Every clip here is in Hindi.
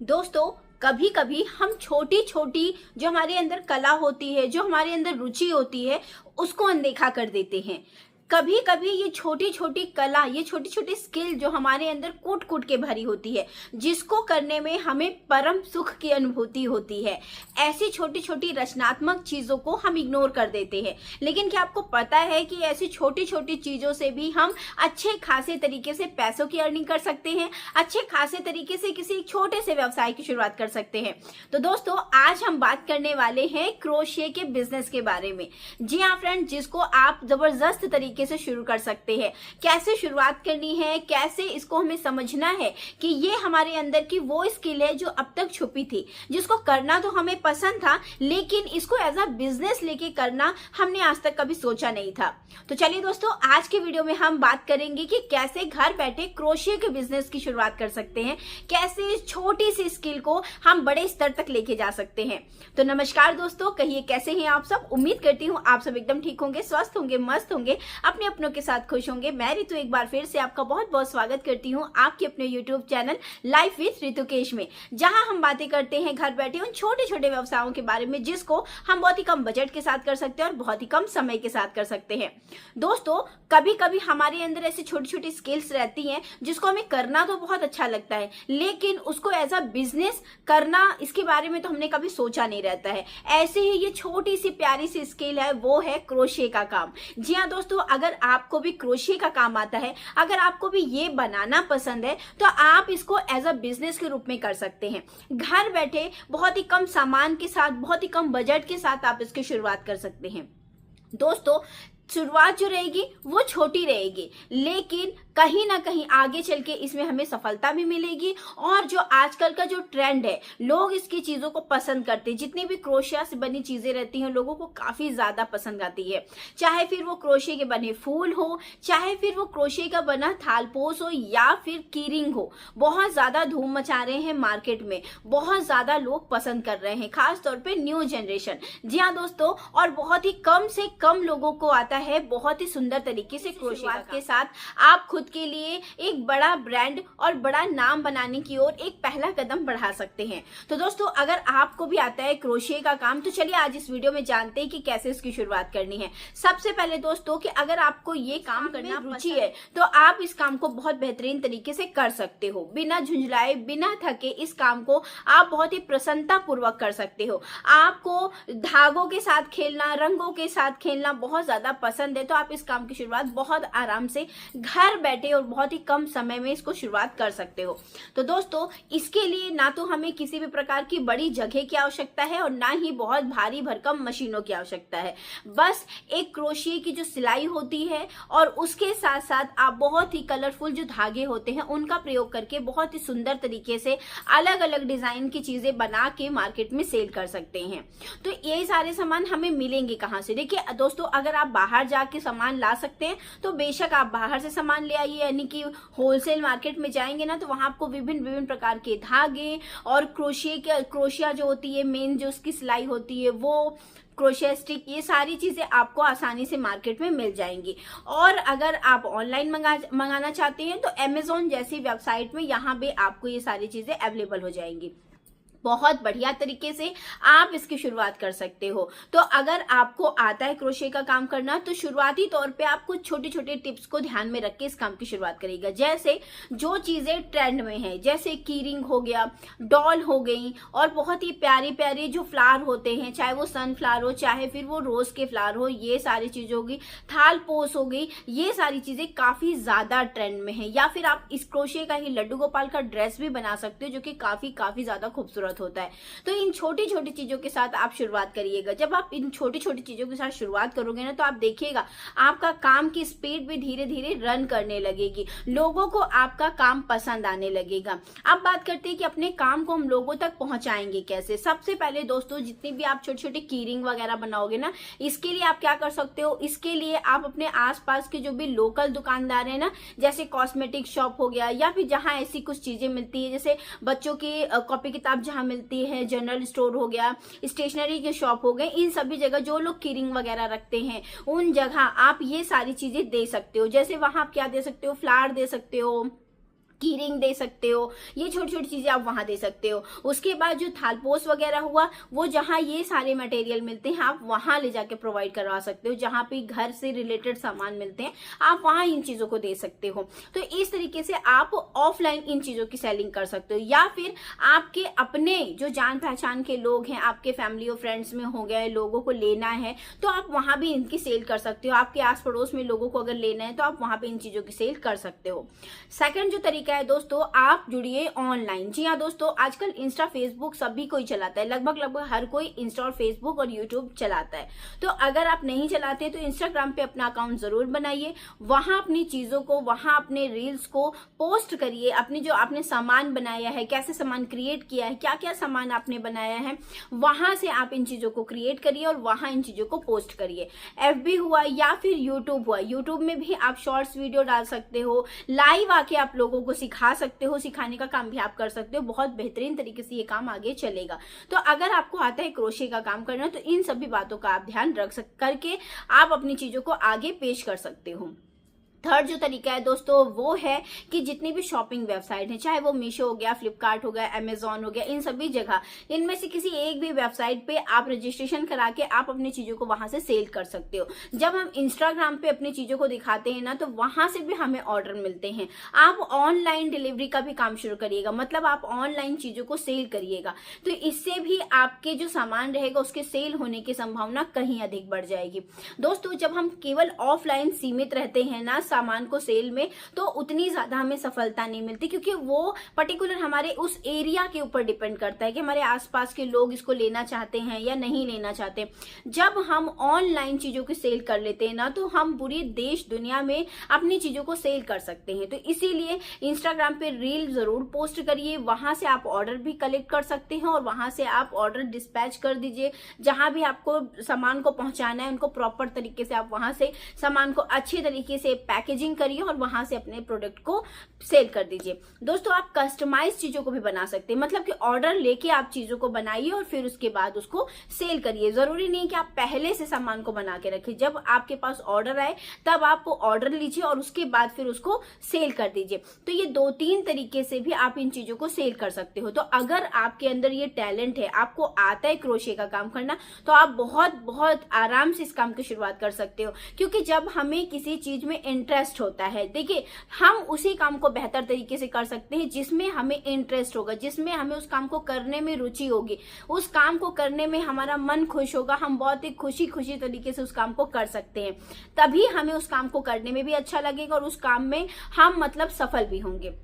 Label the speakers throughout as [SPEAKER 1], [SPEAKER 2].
[SPEAKER 1] दोस्तों, कभी कभी हम छोटी छोटी जो हमारे अंदर कला होती है, जो हमारे अंदर रुचि होती है, उसको अनदेखा कर देते हैं। कभी कभी ये छोटी छोटी कला, ये छोटी छोटी स्किल जो हमारे अंदर कूट कूट के भरी होती है, जिसको करने में हमें परम सुख की अनुभूति होती है, ऐसी छोटी छोटी रचनात्मक चीजों को हम इग्नोर कर देते हैं। लेकिन क्या आपको पता है कि ऐसी छोटी छोटी चीजों से भी हम अच्छे खासे तरीके से पैसों की अर्निंग कर सकते हैं, अच्छे खासे तरीके से किसी छोटे से व्यवसाय की शुरुआत कर सकते हैं। तो दोस्तों, आज हम बात करने वाले हैं क्रोशिया के बिजनेस के बारे में। जी हाँ फ्रेंड, जिसको आप जबरदस्त तरीके से शुरू कर सकते हैं। कैसे शुरुआत करनी है, कैसे इसको हमें समझना है कि ये हमारे अंदर की वो स्किल है जो अब तक छुपी थी, जिसको करना तो हमें पसंद था, लेकिन इसको एज अ बिजनेस लेके करना हमने आज तक कभी सोचा नहीं था। तो चलिए दोस्तों, आज के वीडियो में हम बात करेंगे कि कैसे घर बैठे क्रोशिया के बिजनेस की शुरुआत कर सकते हैं, कैसे इस छोटी सी स्किल को हम बड़े स्तर तक लेके जा सकते हैं। तो नमस्कार दोस्तों, कहिए कैसे हैं आप सब। उम्मीद करती हूँ आप सब एकदम ठीक होंगे, स्वस्थ होंगे, मस्त होंगे, अपने अपनों के साथ खुश होंगे। मैं रितु एक बार फिर से आपका बहुत बहुत स्वागत करती हूँ आपके अपने YouTube चैनल लाइफ विथ रितुकेश में, जहां हम बातें करते हैं घर बैठे उन छोटे छोटे व्यवसायों के बारे में, जिसको हम बहुत ही कम बजट के साथ कर सकते हैं और बहुत ही कम समय के साथ कर सकते हैं। दोस्तों, कभी कभी हमारे अंदर ऐसी छोटी छोटी स्किल्स रहती हैं जिसको हमें करना तो बहुत अच्छा लगता है, लेकिन उसको एज अ बिजनेस करना, इसके बारे में तो हमने कभी सोचा नहीं रहता है। ऐसे ही ये छोटी सी प्यारी सी स्किल है, वो है क्रोशिया का काम। जी हाँ दोस्तों, अगर आपको भी क्रोशिया का काम आता है, अगर आपको भी ये बनाना पसंद है, तो आप इसको एज अ बिजनेस के रूप में कर सकते हैं। घर बैठे बहुत ही कम सामान के साथ, बहुत ही कम बजट के साथ आप इसकी शुरुआत कर सकते हैं। दोस्तों, शुरुआत जो रहेगी वो छोटी रहेगी, लेकिन कहीं ना कहीं आगे चल के इसमें हमें सफलता भी मिलेगी। और जो आजकल का जो ट्रेंड है, लोग इसकी चीजों को पसंद करते हैं। जितनी भी क्रोशिया से बनी चीजें रहती हैं, लोगों को काफी ज्यादा पसंद आती है। चाहे फिर वो क्रोशिया के बने फूल हो, चाहे फिर वो क्रोशिया का बना थालपोस हो, या फिर कीरिंग हो, बहुत ज्यादा धूम मचा रहे हैं मार्केट में, बहुत ज्यादा लोग पसंद कर रहे हैं, खास तौर पे न्यू जनरेशन। जी हाँ दोस्तों, और बहुत ही कम से कम लोगों को आता है बहुत ही सुंदर तरीके से क्रोशिया के साथ आप खुद के लिए एक बड़ा ब्रांड और बड़ा नाम बनाने की ओर एक पहला कदम बढ़ा सकते हैं। तो दोस्तों, अगर आपको भी आता है क्रोशिया का काम, तो चलिए आज इस वीडियो में जानते हैं कि कैसे इसकी शुरुआत करनी है। सबसे पहले दोस्तों, कि अगर आपको ये काम करना रुचि है, तो आप इस काम को बहुत बेहतरीन तरीके से कर सकते हो। बिना झुंझलाए, बिना थके इस काम को आप बहुत ही प्रसन्नता पूर्वक कर सकते हो। आपको धागों के साथ खेलना, रंगों के साथ खेलना बहुत ज्यादा पसंद है, तो आप इस काम की शुरुआत बहुत आराम से घर बैठे और बहुत ही कम समय में इसको शुरुआत कर सकते हो। तो दोस्तों, इसके लिए ना तो हमें किसी भी प्रकार की बड़ी जगह की आवश्यकता है और ना ही बहुत भारी भरकम मशीनों की आवश्यकता है। बस एक क्रोशिया की जो सिलाई होती है, और उसके साथ साथ आप बहुत ही कलरफुल जो धागे होते हैं उनका प्रयोग करके बहुत ही सुंदर तरीके से अलग अलग डिजाइन की चीजें बना के मार्केट में सेल कर सकते हैं। तो ये सारे सामान हमें मिलेंगे कहाँ से? देखिए दोस्तों, अगर आप बाहर जाके सामान ला सकते हैं तो बेशक आप बाहर से सामान ले आइए, यानी कि होलसेल मार्केट में जाएंगे ना, तो वहां आपको विभिन्न विभिन्न प्रकार के धागे और क्रोशिया जो होती है, मेन जो उसकी सिलाई होती है, वो क्रोशिया स्टिक, ये सारी चीजें आपको आसानी से मार्केट में मिल जाएंगी। और अगर आप ऑनलाइन मंगाना चाहते हैं, तो अमेज़न जैसी वेबसाइट में यहाँ पे आपको ये सारी चीजें अवेलेबल हो जाएंगी। बहुत बढ़िया तरीके से आप इसकी शुरुआत कर सकते हो। तो अगर आपको आता है क्रोशिया का काम करना, तो शुरुआती तौर पे आप कुछ छोटे छोटे टिप्स को ध्यान में रख के इस काम की शुरुआत करिएगा। जैसे जो चीजें ट्रेंड में है, जैसे कीरिंग हो गया, डॉल हो गई, और बहुत ही प्यारे प्यारे जो फ्लावर होते हैं, चाहे वो सनफ्लावर हो, चाहे फिर वो रोज के फ्लावर हो, ये सारी चीजें होगी, थाल पोस हो गई, ये सारी चीजें काफी ज्यादा ट्रेंड में है। या फिर आप इस क्रोशिया का ही लड्डू गोपाल का ड्रेस भी बना सकते हो, जो कि काफी ज्यादा खूबसूरत होता है। तो इन छोटी छोटी चीजों के साथ आप शुरुआत करिएगा। जब आप इन छोटी छोटी चीजों के साथ शुरुआत करोगे ना, तो आप देखिएगा आपका काम की स्पीड भी धीरे धीरे रन करने लगेगी, लोगों को आपका काम पसंद आने लगेगा। अब बात करते हैं कि अपने काम को हम लोगों तक पहुंचाएंगे कैसे। सबसे पहले दोस्तों, जितनी भी आप छोटे छोटे कीरिंग वगैरह बनाओगे ना, इसके लिए आप क्या कर सकते हो, इसके लिए आप अपने आसपास के जो भी लोकल दुकानदार है ना, जैसे कॉस्मेटिक शॉप हो गया, या फिर जहां ऐसी कुछ चीजें मिलती है, जैसे बच्चों की कॉपी किताब जहां मिलती है, जनरल स्टोर हो गया, स्टेशनरी के शॉप हो गए, इन सभी जगह जो लोग कीरिंग वगैरह रखते हैं, उन जगह आप ये सारी चीजें दे सकते हो। जैसे वहां आप क्या दे सकते हो, फ्लावर दे सकते हो, की रिंग दे सकते हो, ये छोटी छोटी चीजें आप वहां दे सकते हो। उसके बाद जो थालपोस वगैरह हुआ, वो जहां ये सारे मटेरियल मिलते हैं आप वहां ले जाके प्रोवाइड करवा सकते हो। जहां पे घर से रिलेटेड सामान मिलते हैं आप वहां इन चीजों को दे सकते हो। तो इस तरीके से आप ऑफलाइन इन चीजों की सेलिंग कर सकते हो। या फिर आपके अपने जो जान पहचान के लोग हैं, आपके फैमिली और फ्रेंड्स में हो गए, लोगों को लेना है तो आप वहां भी इनकी सेल कर सकते हो। आपके आस पड़ोस में लोगों को अगर लेना है तो आप वहां पे इन चीजों की सेल कर सकते हो। सेकंड जो तरीका है दोस्तों, आप जुड़िए ऑनलाइन। जी हाँ दोस्तों, आजकल इंस्टा फेसबुक सभी कोई चलाता है, लगभग हर कोई इंस्टा और फेसबुक और यूट्यूब चलाता है। तो अगर आप नहीं चलाते तो इंस्टाग्राम पे अपना अकाउंट जरूर बनाइए, वहां अपनी चीजों को, वहां अपने रील्स को पोस्ट करिए। अपनी जो आपने सामान बनाया है, कैसे सामान क्रिएट किया है, क्या क्या सामान आपने बनाया है, वहां से आप इन चीजों को क्रिएट करिए और वहां इन चीजों को पोस्ट करिए। FB हुआ या फिर यूट्यूब हुआ, यूट्यूब में भी आप शॉर्ट्स वीडियो डाल सकते हो, लाइव आके आप लोगों को सिखा सकते हो, सिखाने का काम भी आप कर सकते हो। बहुत बेहतरीन तरीके से ये काम आगे चलेगा। तो अगर आपको आता है क्रोशे का काम करना तो इन सभी बातों का आप ध्यान करके आप अपनी चीजों को आगे पेश कर सकते हो। थर्ड जो तरीका है दोस्तों वो है कि जितनी भी शॉपिंग वेबसाइट है, चाहे वो मीशो हो गया, फ्लिपकार्ट हो गया, अमेजॉन हो गया, इन सभी जगह, इनमें से किसी एक भी वेबसाइट पे आप रजिस्ट्रेशन करा के आप अपनी चीजों को वहां से सेल कर सकते हो। जब हम इंस्टाग्राम पे अपनी चीजों को दिखाते हैं ना तो वहां से भी हमें ऑर्डर मिलते हैं। आप ऑनलाइन डिलीवरी का भी काम शुरू करिएगा, मतलब आप ऑनलाइन चीजों को सेल करिएगा, तो इससे भी आपके जो सामान रहेगा उसके सेल होने की संभावना कहीं अधिक बढ़ जाएगी। दोस्तों, जब हम केवल ऑफलाइन सीमित रहते हैं ना सामान को सेल में, तो उतनी ज्यादा हमें सफलता नहीं मिलती, क्योंकि वो पर्टिकुलर हमारे उस एरिया के ऊपर डिपेंड करता है कि हमारे आसपास के लोग इसको लेना चाहते हैं या नहीं लेना चाहते। जब हम ऑनलाइन चीजों की सेल कर लेते हैं ना तो हम पूरी देश दुनिया में अपनी चीजों को सेल कर सकते हैं। तो इसीलिए इंस्टाग्राम पे रील जरूर पोस्ट करिए, वहां से आप ऑर्डर भी कलेक्ट कर सकते हैं और वहां से आप ऑर्डर डिस्पैच कर दीजिए। जहां भी आपको सामान को पहुंचाना है उनको प्रॉपर तरीके से आप वहां से सामान को अच्छे तरीके से पैकेजिंग करिए और वहां से अपने प्रोडक्ट को सेल कर दीजिए। दोस्तों, आप कस्टमाइज चीजों को भी बना सकते हैं, मतलब कि ऑर्डर लेके आप चीजों को बनाइए और फिर उसके बाद उसको सेल करिए। जरूरी नहीं कि आप पहले से सामान को बना के रखिए, जब आपके पास ऑर्डर आए तब आप वो ऑर्डर लीजिए और उसके बाद फिर उसको सेल कर दीजिए। तो ये 2-3 तरीके से भी आप इन चीजों को सेल कर सकते हो। तो अगर आपके अंदर ये टैलेंट है, आपको आता है क्रोशे का काम करना, तो आप बहुत बहुत आराम से इस काम की शुरुआत कर सकते हो। क्योंकि जब हमें किसी चीज में इंटरेस्ट होता है, देखिए हम उसी काम को बेहतर तरीके से कर सकते हैं जिसमें हमें इंटरेस्ट होगा, जिसमें हमें उस काम को करने में रुचि होगी, उस काम को करने में हमारा मन खुश होगा, हम बहुत ही खुशी खुशी तरीके से उस काम को कर सकते हैं। तभी हमें उस काम को करने में भी अच्छा लगेगा और उस काम में हम मतलब सफल भी होंगे।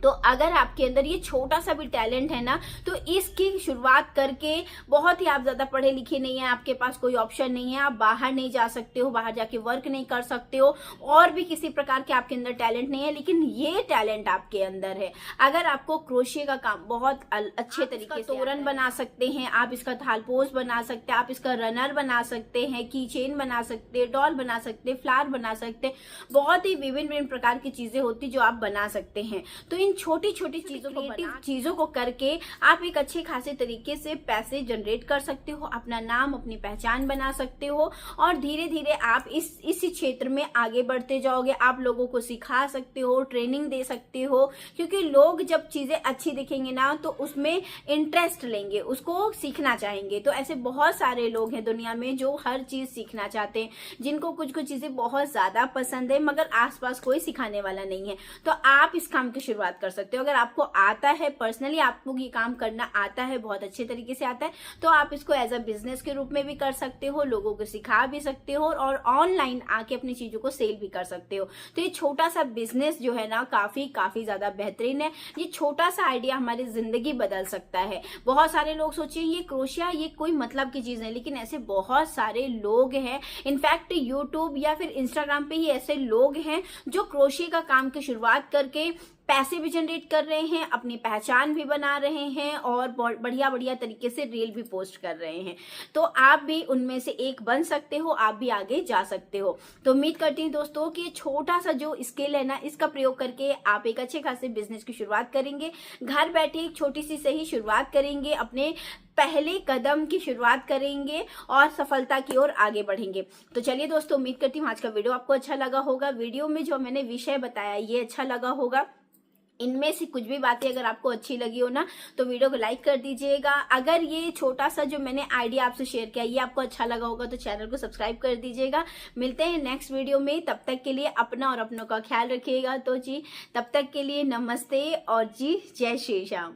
[SPEAKER 1] तो अगर आपके अंदर ये छोटा सा भी टैलेंट है ना, तो इसकी शुरुआत करके, बहुत ही आप ज्यादा पढ़े लिखे नहीं है, आपके पास कोई ऑप्शन नहीं है, आप बाहर नहीं जा सकते हो, बाहर जाके वर्क नहीं कर सकते हो, और भी किसी प्रकार के आपके अंदर टैलेंट नहीं है, लेकिन ये टैलेंट आपके अंदर है। अगर आपको क्रोशे का काम बहुत अच्छे तरीके से, तोरण बना सकते हैं आप, इसका थालपोस बना सकते हैं आप, इसका रनर बना सकते हैं, की चेन बना सकते हैं, डॉल बना सकते हैं, फ्लावर बना सकते हैं, बहुत ही विभिन्न प्रकार की चीजें होती जो आप बना सकते हैं। तो इन छोटी छोटी चीजों को करके आप एक अच्छे खासे तरीके से पैसे जनरेट कर सकते हो, अपना नाम, अपनी पहचान बना सकते हो और धीरे धीरे आप इसी क्षेत्र में आगे बढ़ते जाओगे। आप लोगों को सिखा सकते हो, ट्रेनिंग दे सकते हो, क्योंकि लोग जब चीजें अच्छी दिखेंगे ना तो उसमें इंटरेस्ट लेंगे, उसको सीखना चाहेंगे। तो ऐसे बहुत सारे लोग हैं दुनिया में जो हर चीज सीखना चाहते हैं, जिनको कुछ कुछ चीजें बहुत ज्यादा पसंद है मगर आसपास कोई सिखाने वाला नहीं है। तो आप इस काम की शुरुआत कर सकते हो। अगर आपको आता है, पर्सनली आपको ये काम करना आता है, बहुत अच्छे तरीके से आता है, तो आप इसको एज अ बिजनेस के रूप में भी कर सकते हो, लोगों को सिखा भी सकते हो और ऑनलाइन आके अपनी चीजों को सेल भी कर सकते हो। तो ये छोटा सा बिजनेस जो है ना काफी ज्यादा बेहतरीन है। ये छोटा सा आइडिया हमारी जिंदगी बदल सकता है। बहुत सारे लोग सोचिए ये क्रोशिया ये कोई मतलब की चीज है, लेकिन ऐसे बहुत सारे लोग हैं, इनफैक्ट यूट्यूब या फिर इंस्टाग्राम पे ही ऐसे लोग हैं जो क्रोशिया का काम की शुरुआत करके पैसे भी जनरेट कर रहे हैं, अपनी पहचान भी बना रहे हैं और बढ़िया बढ़िया तरीके से रील भी पोस्ट कर रहे हैं। तो आप भी उनमें से एक बन सकते हो, आप भी आगे जा सकते हो। तो उम्मीद करती हूँ दोस्तों कि छोटा सा जो स्किल है ना, इसका प्रयोग करके आप एक अच्छे खासे बिजनेस की शुरुआत करेंगे। घर बैठे एक छोटी सी सही शुरुआत करेंगे, अपने पहले कदम की शुरुआत करेंगे और सफलता की ओर आगे बढ़ेंगे। तो चलिए दोस्तों, उम्मीद करती हूँ आज का वीडियो आपको अच्छा लगा होगा। वीडियो में जो मैंने विषय बताया ये अच्छा लगा होगा। इनमें से कुछ भी बातें अगर आपको अच्छी लगी हो ना तो वीडियो को लाइक कर दीजिएगा। अगर ये छोटा सा जो मैंने आइडिया आपसे शेयर किया ये आपको अच्छा लगा होगा तो चैनल को सब्सक्राइब कर दीजिएगा। मिलते हैं नेक्स्ट वीडियो में, तब तक के लिए अपना और अपनों का ख्याल रखिएगा। तो जी तब तक के लिए नमस्ते और जी जय श्री राम।